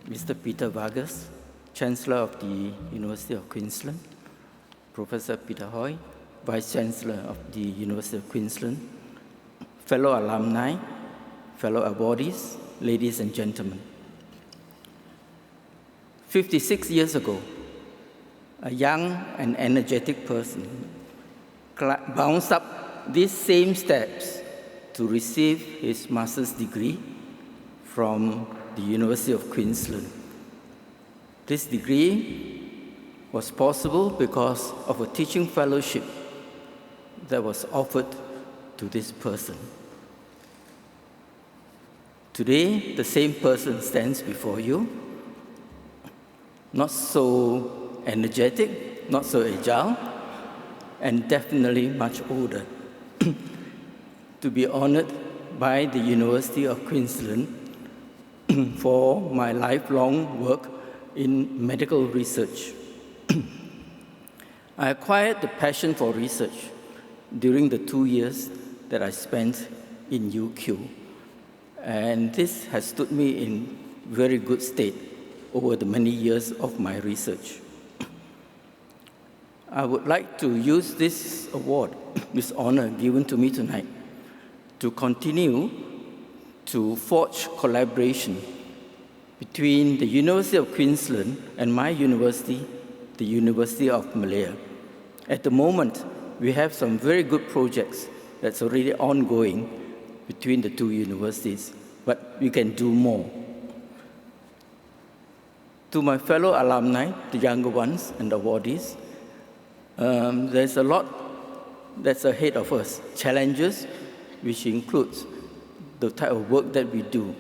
Mr. Peter Vargas, Chancellor of the University of Queensland, Professor Peter Hoy, Vice Chancellor of the University of Queensland, fellow alumni, fellow awardees, ladies and gentlemen. 56 years ago, a young and energetic person bounced up these same steps to receive his master's degree from the University of Queensland. This degree was possible because of a teaching fellowship that was offered to this person. Today, the same person stands before you, not so energetic, not so agile, and definitely much older, to be honored by the University of Queensland for my lifelong work in medical research. I acquired the passion for research during the 2 years that I spent in UQ, and this has stood me in very good stead over the many years of my research. I would like to use this award, this honor given to me tonight, to continue to forge collaboration between the University of Queensland and my university, the University of Malaya. At the moment, we have some very good projects that's already ongoing between the two universities, but we can do more. To my fellow alumni, the younger ones and the awardees, there's a lot that's ahead of us, challenges, which includes the type of work that we do.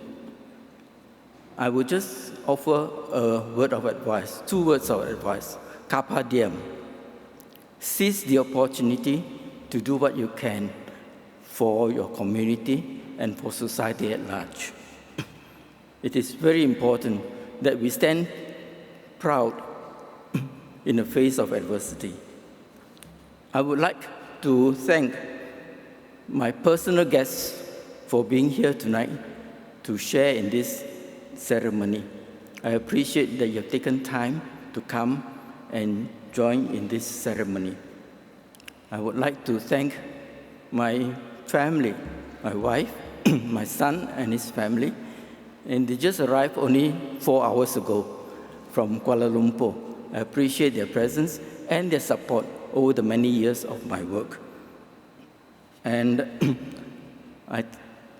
I would just offer a word of advice, 2 words of advice. Carpe diem. Seize the opportunity to do what you can for your community and for society at large. It is very important that we stand proud in the face of adversity. I would like to thank my personal guests for being here tonight to share in this ceremony. I appreciate that you've taken time to come and join in this ceremony. I would like to thank my family, my wife, my son and his family, and they just arrived only 4 hours ago from Kuala Lumpur. I appreciate their presence and their support over the many years of my work. And I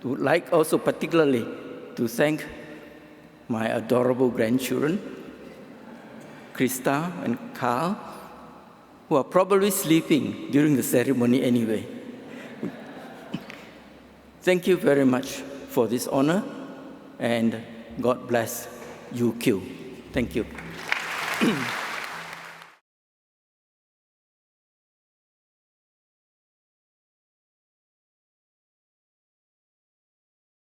would like also particularly to thank my adorable grandchildren, Krista and Carl, who are probably sleeping during the ceremony anyway. Thank you very much for this honor, and God bless UQ. Thank you.